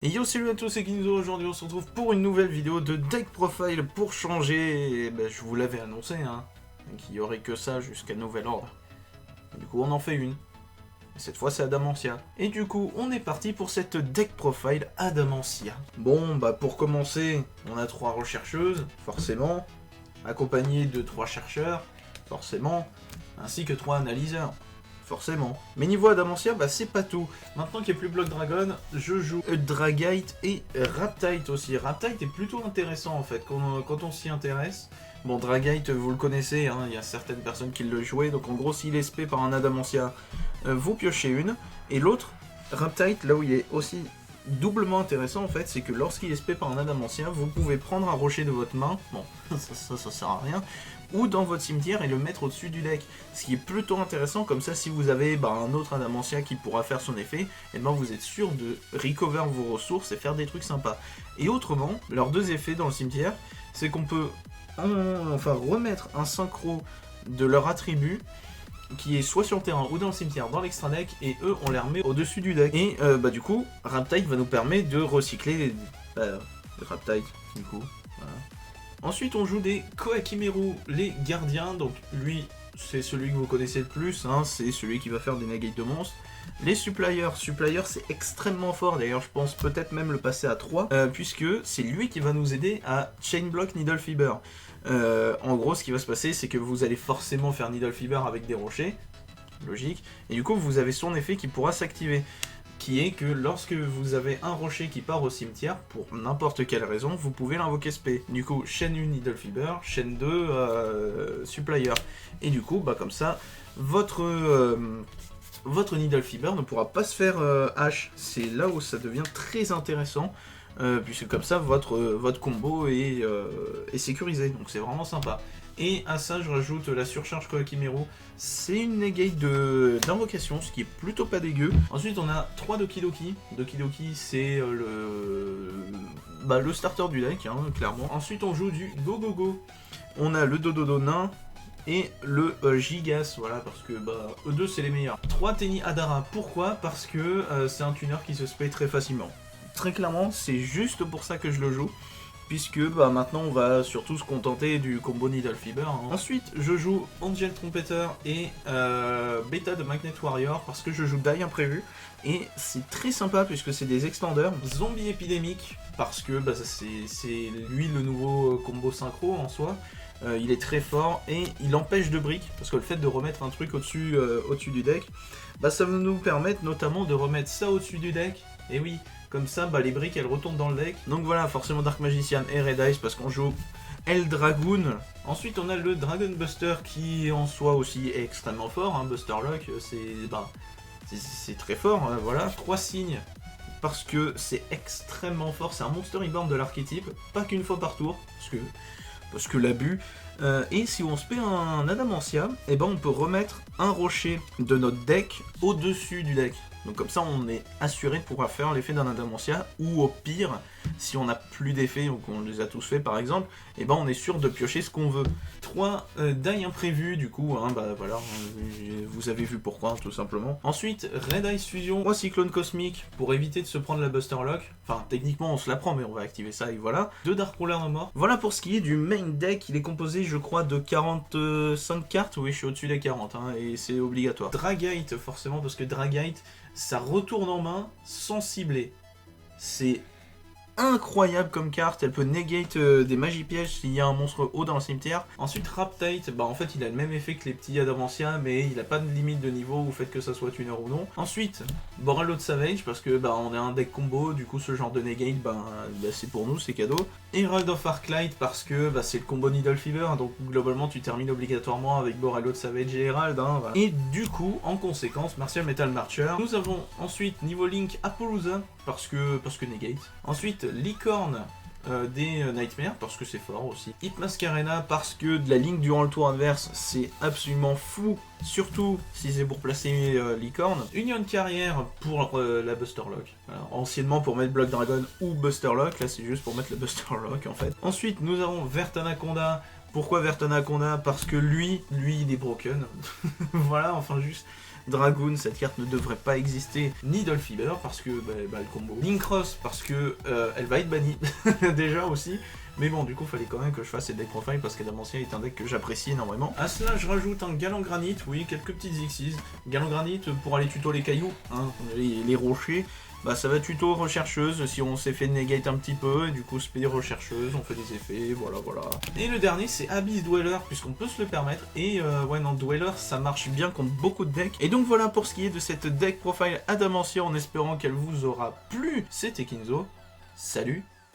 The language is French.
Et yo, salut à tous, c'est Kinzo. Aujourd'hui on se retrouve pour une nouvelle vidéo de deck profile pour changer. Et ben, je vous l'avais annoncé, hein, qu'il y aurait que ça jusqu'à nouvel ordre. Et du coup on en fait une. Et cette fois c'est Adamantia. Et du coup on est parti pour cette deck profile Adamantia. Bon bah pour commencer, on a 3 rechercheuses, forcément, accompagnées de 3 chercheurs, forcément, ainsi que 3 analyseurs. Forcément. Mais niveau Adamantia, bah c'est pas tout. Maintenant qu'il n'y a plus Block Dragon, je joue Dragite et Raptite aussi. Raptite est plutôt intéressant en fait, quand on s'y intéresse. Bon, Dragite, vous le connaissez, hein, il y a certaines personnes qui le jouaient. Donc en gros, s'il est spé par un Adamantia, vous piochez une. Et l'autre, Raptite, là où il est aussi doublement intéressant en fait, c'est que lorsqu'il est spé par un Adamantia, vous pouvez prendre un rocher de votre main. Bon, ça sert à rien. Ou dans votre cimetière et le mettre au-dessus du deck. Ce qui est plutôt intéressant, comme ça si vous avez un autre Adamantia qui pourra faire son effet, et vous êtes sûr de recover vos ressources et faire des trucs sympas. Et autrement, leurs deux effets dans le cimetière, c'est qu'on peut remettre un synchro de leur attribut qui est soit sur le terrain ou dans le cimetière dans l'extra deck, et eux on les remet au-dessus du deck. Et du coup, Raptite va nous permettre de recycler les Raptite, du coup, voilà. Ensuite, on joue des Kohakimeru, les gardiens. Donc, lui, c'est celui que vous connaissez le plus. Hein, c'est celui qui va faire des negates de monstres. Les suppliers, c'est extrêmement fort. D'ailleurs, je pense peut-être même le passer à 3. Puisque c'est lui qui va nous aider à Chain Block Needle Fiber. En gros, ce qui va se passer, c'est que vous allez forcément faire Needle Fiber avec des rochers. Logique. Et du coup, vous avez son effet qui pourra s'activer. Qui est que lorsque vous avez un rocher qui part au cimetière, pour n'importe quelle raison, vous pouvez l'invoquer spé. Du coup, chaîne 1 Needle Fiber, chaîne 2 Supplier. Et du coup, comme ça, votre Needle Fiber ne pourra pas se faire H. C'est là où ça devient très intéressant, puisque comme ça, votre combo est sécurisé. Donc c'est vraiment sympa. Et à ça, je rajoute la surcharge Kohakimeru. C'est une negate d'invocation, ce qui est plutôt pas dégueu. Ensuite, on a 3 Doki Doki. Doki Doki, c'est le starter du deck, hein, clairement. Ensuite, on joue du Go Go Go. On a le Dododo nain et le Gigas, voilà, parce que eux deux, c'est les meilleurs. 3 Tenni Hadara. Pourquoi? Parce que c'est un tuner qui se spay très facilement. Très clairement, c'est juste pour ça que je le joue. Puisque maintenant on va surtout se contenter du combo Needle Fiber. Hein. Ensuite je joue Angel Trumpeter et Beta de Magnet Warrior parce que je joue Die Imprévu. Et c'est très sympa puisque c'est des extenders. Zombie Épidémique parce que c'est lui le nouveau combo synchro en soi. Il est très fort et il empêche de brick parce que le fait de remettre un truc au-dessus du deck, ça va nous permettre notamment de remettre ça au-dessus du deck. Et oui, comme ça, les briques elles retournent dans le deck. Donc voilà, forcément Dark Magician et Red Ice parce qu'on joue Eldragoon. Ensuite, on a le Dragon Buster qui en soi aussi est extrêmement fort. Hein. Buster Lock, c'est très fort. Hein, voilà, 3 signes parce que c'est extrêmement fort. C'est un Monster Reborn de l'archétype, pas qu'une fois par tour parce que l'abus. Et si on se paie un Adamantia, on peut remettre un rocher de notre deck au-dessus du deck. Donc comme ça on est assuré de pouvoir faire l'effet d'un Adamantia, ou au pire, si on n'a plus d'effets, donc on les a tous fait par exemple, on est sûr de piocher ce qu'on veut. 3 die imprévus du coup, hein, voilà, vous avez vu pourquoi tout simplement. Ensuite, Red Ice Fusion, 3 cyclones cosmiques pour éviter de se prendre la Buster Lock. Enfin techniquement on se la prend mais on va activer ça et voilà. 2 Dark Ruler No More. Voilà pour ce qui est du main deck, il est composé je crois de 45 cartes, oui je suis au-dessus des 40 hein, et c'est obligatoire. Dragite forcément parce que Dragite ça retourne en main sans cibler. C'est incroyable comme carte, elle peut negate des magies pièges s'il y a un monstre haut dans le cimetière. Ensuite Raptite, en fait il a le même effet que les petits Adamantia mais il a pas de limite de niveau au fait que ça soit tuner ou non. Ensuite Borreload Savage parce que on est un deck combo, du coup ce genre de negate c'est pour nous, c'est cadeau. Herald of Arclight parce que c'est le combo Needle Fever, donc globalement tu termines obligatoirement avec Borreload Savage et Herald. Hein, voilà. Et du coup en conséquence Martial Metal Marcher. Nous avons ensuite niveau Link Appaloosa parce que negate. Ensuite Licorne des Nightmares parce que c'est fort aussi. Hypmascarena parce que de la ligne durant le tour adverse c'est absolument fou, surtout si c'est pour placer Licorne. Union de Carrière pour la Buster Lock. Alors, anciennement pour mettre Block Dragon ou Buster Lock, là c'est juste pour mettre la Buster Lock en fait. Ensuite nous avons Vert Anaconda. Pourquoi Vert Anaconda? Parce que lui il est broken. Voilà, enfin juste Dragoon, cette carte ne devrait pas exister, ni Dolphiber parce que le combo. Linkross parce que elle va être bannie déjà aussi. Mais bon, du coup, fallait quand même que je fasse ces deck profile parce qu'Adamantia est un deck que j'apprécie énormément. À cela, je rajoute un Galant Granit, oui, quelques petites Xyz. Galant Granit pour aller tuto les cailloux, hein, les rochers. Bah ça va tuto rechercheuse si on s'est fait negate un petit peu, et du coup speed rechercheuse, on fait des effets, voilà. Et le dernier c'est Abyss Dweller, puisqu'on peut se le permettre, et ouais non, Dweller ça marche bien contre beaucoup de decks. Et donc voilà pour ce qui est de cette deck profile Adamantia, en espérant qu'elle vous aura plu. C'était Kinzo, salut.